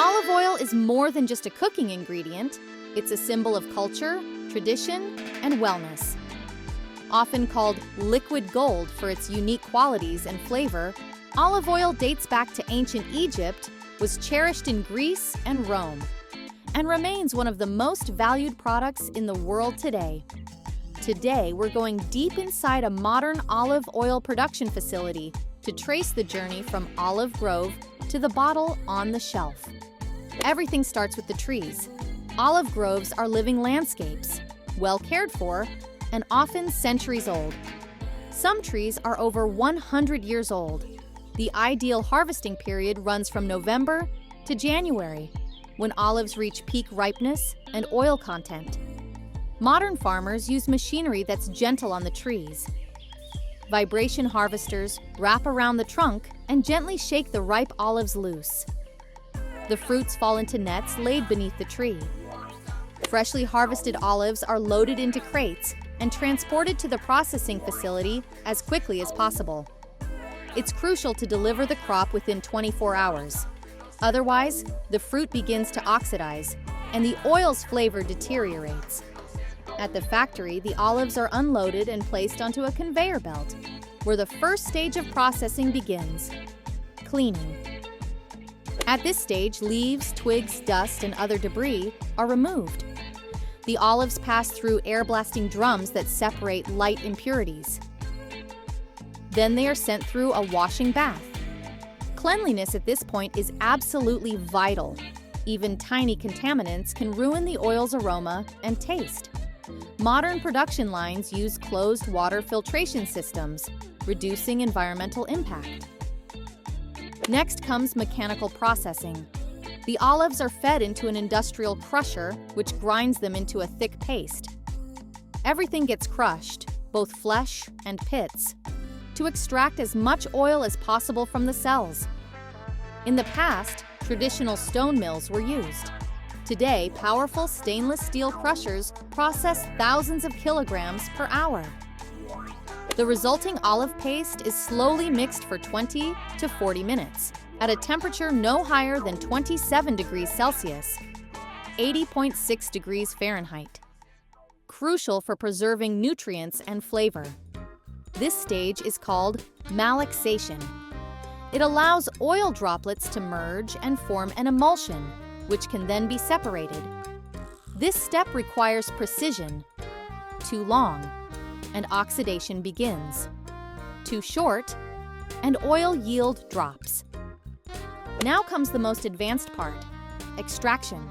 Olive oil is more than just a cooking ingredient. It's a symbol of culture, tradition, and wellness. Often called liquid gold for its unique qualities and flavor, olive oil dates back to ancient Egypt, was cherished in Greece and Rome, and remains one of the most valued products in the world today. Today, we're going deep inside a modern olive oil production facility to trace the journey from olive grove to the bottle on the shelf. Everything starts with the trees. Olive groves are living landscapes, well cared for, and often centuries old. Some trees are over 100 years old. The ideal harvesting period runs from November to January, when olives reach peak ripeness and oil content. Modern farmers use machinery that's gentle on the trees. Vibration harvesters wrap around the trunk and gently shake the ripe olives loose. The fruits fall into nets laid beneath the tree. Freshly harvested olives are loaded into crates and transported to the processing facility as quickly as possible. It's crucial to deliver the crop within 24 hours. Otherwise, the fruit begins to oxidize, and the oil's flavor deteriorates. At the factory, the olives are unloaded and placed onto a conveyor belt, where the first stage of processing begins: cleaning. At this stage, leaves, twigs, dust, and other debris are removed. The olives pass through air-blasting drums that separate light impurities. Then they are sent through a washing bath. Cleanliness at this point is absolutely vital. Even tiny contaminants can ruin the oil's aroma and taste. Modern production lines use closed water filtration systems, reducing environmental impact. Next comes mechanical processing. The olives are fed into an industrial crusher, which grinds them into a thick paste. Everything gets crushed, both flesh and pits, to extract as much oil as possible from the cells. In the past, traditional stone mills were used. Today, powerful stainless steel crushers process thousands of kilograms per hour. The resulting olive paste is slowly mixed for 20 to 40 minutes at a temperature no higher than 27 degrees Celsius, 80.6 degrees Fahrenheit. Crucial for preserving nutrients and flavor. This stage is called malaxation. It allows oil droplets to merge and form an emulsion, which can then be separated. This step requires precision. Too long, and oxidation begins. Too short, and oil yield drops. Now comes the most advanced part: extraction.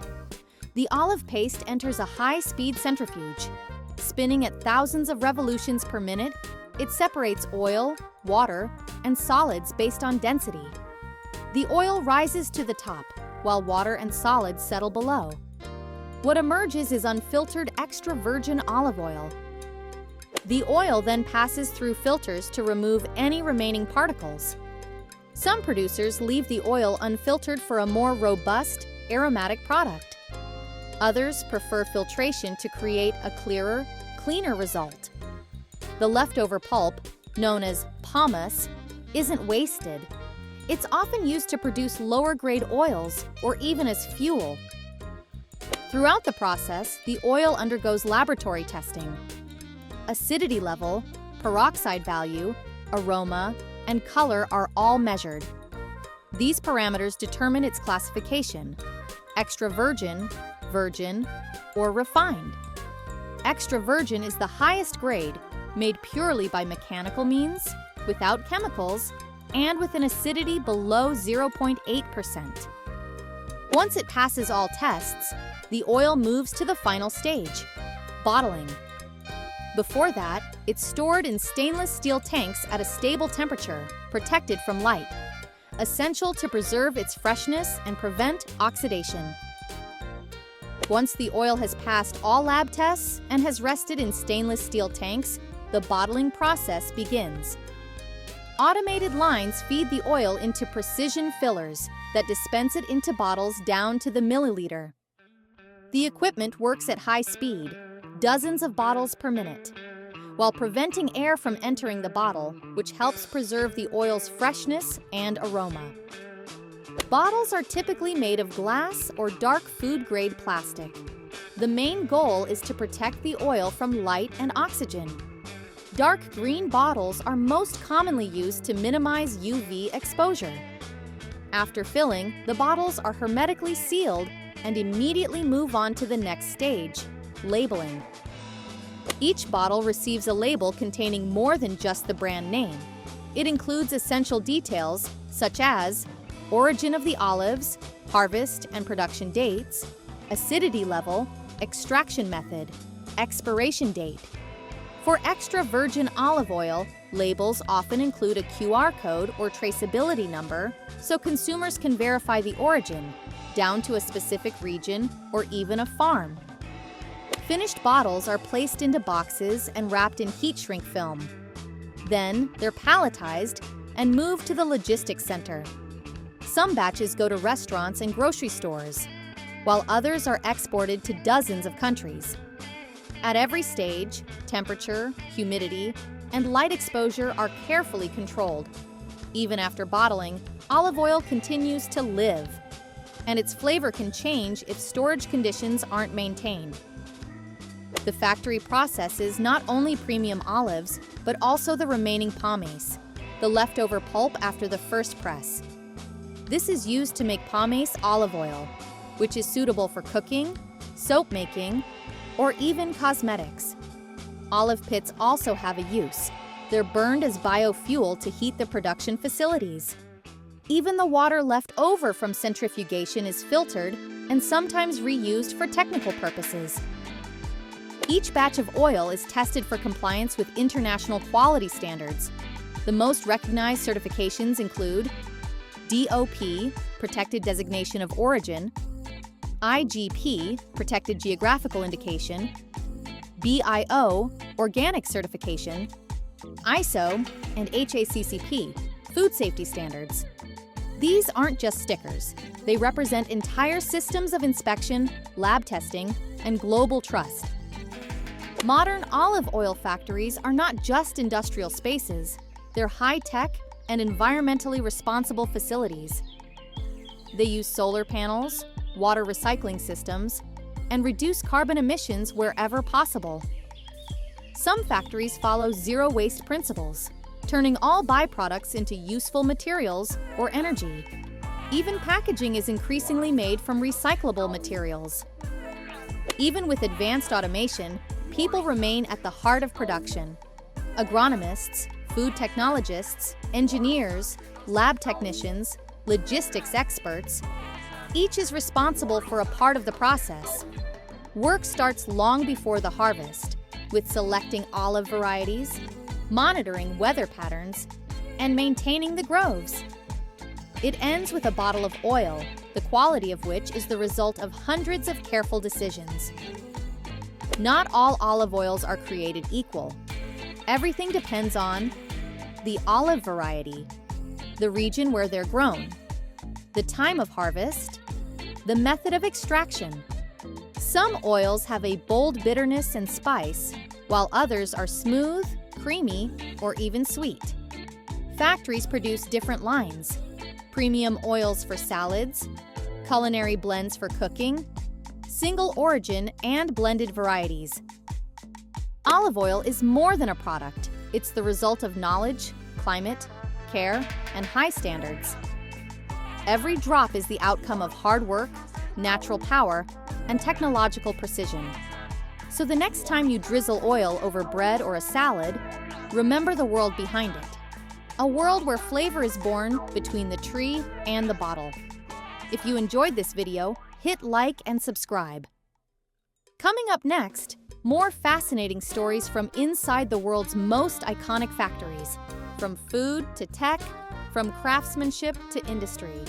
The olive paste enters a high-speed centrifuge. Spinning at thousands of revolutions per minute, it separates oil, water, and solids based on density. The oil rises to the top, while water and solids settle below. What emerges is unfiltered extra virgin olive oil. The oil then passes through filters to remove any remaining particles. Some producers leave the oil unfiltered for a more robust, aromatic product. Others prefer filtration to create a clearer, cleaner result. The leftover pulp, known as pomace, isn't wasted. It's often used to produce lower-grade oils or even as fuel. Throughout the process, the oil undergoes laboratory testing. Acidity level, peroxide value, aroma, and color are all measured. These parameters determine its classification: extra virgin, virgin, or refined. Extra virgin is the highest grade, made purely by mechanical means, without chemicals, and with an acidity below 0.8%. Once it passes all tests, the oil moves to the final stage: bottling. Before that, it's stored in stainless steel tanks at a stable temperature, protected from light, essential to preserve its freshness and prevent oxidation. Once the oil has passed all lab tests and has rested in stainless steel tanks, the bottling process begins. Automated lines feed the oil into precision fillers that dispense it into bottles down to the milliliter. The equipment works at high speed, dozens of bottles per minute, while preventing air from entering the bottle, which helps preserve the oil's freshness and aroma. Bottles are typically made of glass or dark food-grade plastic. The main goal is to protect the oil from light and oxygen. Dark green bottles are most commonly used to minimize UV exposure. After filling, the bottles are hermetically sealed and immediately move on to the next stage, labeling. Each bottle receives a label containing more than just the brand name. It includes essential details such as origin of the olives, harvest and production dates, acidity level, extraction method, expiration date. For extra virgin olive oil, labels often include a QR code or traceability number so consumers can verify the origin, down to a specific region or even a farm. Finished bottles are placed into boxes and wrapped in heat shrink film. Then they're palletized and moved to the logistics center. Some batches go to restaurants and grocery stores, while others are exported to dozens of countries. At every stage, temperature, humidity, and light exposure are carefully controlled. Even after bottling, olive oil continues to live, and its flavor can change if storage conditions aren't maintained. The factory processes not only premium olives, but also the remaining pomace, the leftover pulp after the first press. This is used to make pomace olive oil, which is suitable for cooking, soap making, or even cosmetics. Olive pits also have a use. They're burned as biofuel to heat the production facilities. Even the water left over from centrifugation is filtered and sometimes reused for technical purposes. Each batch of oil is tested for compliance with international quality standards. The most recognized certifications include DOP, Protected Designation of Origin, IGP, Protected Geographical Indication, BIO, Organic Certification, ISO, and HACCP, Food Safety Standards. These aren't just stickers. They represent entire systems of inspection, lab testing, and global trust. Modern olive oil factories are not just industrial spaces. They're high-tech and environmentally responsible facilities. They use solar panels, water recycling systems, and reduce carbon emissions wherever possible. Some factories follow zero-waste principles, turning all byproducts into useful materials or energy. Even packaging is increasingly made from recyclable materials. Even with advanced automation, people remain at the heart of production. Agronomists, food technologists, engineers, lab technicians, logistics experts, each is responsible for a part of the process. Work starts long before the harvest, with selecting olive varieties, monitoring weather patterns, and maintaining the groves. It ends with a bottle of oil, the quality of which is the result of hundreds of careful decisions. Not all olive oils are created equal. Everything depends on the olive variety, the region where they're grown, the time of harvest, the method of extraction. Some oils have a bold bitterness and spice, while others are smooth, creamy, or even sweet. Factories produce different lines: premium oils for salads, culinary blends for cooking, single origin and blended varieties. Olive oil is more than a product. It's the result of knowledge, climate, care, and high standards. Every drop is the outcome of hard work, natural power, and technological precision. So the next time you drizzle oil over bread or a salad, remember the world behind it. A world where flavor is born between the tree and the bottle. If you enjoyed this video, hit like and subscribe. Coming up next, more fascinating stories from inside the world's most iconic factories, from food to tech, from craftsmanship to industry.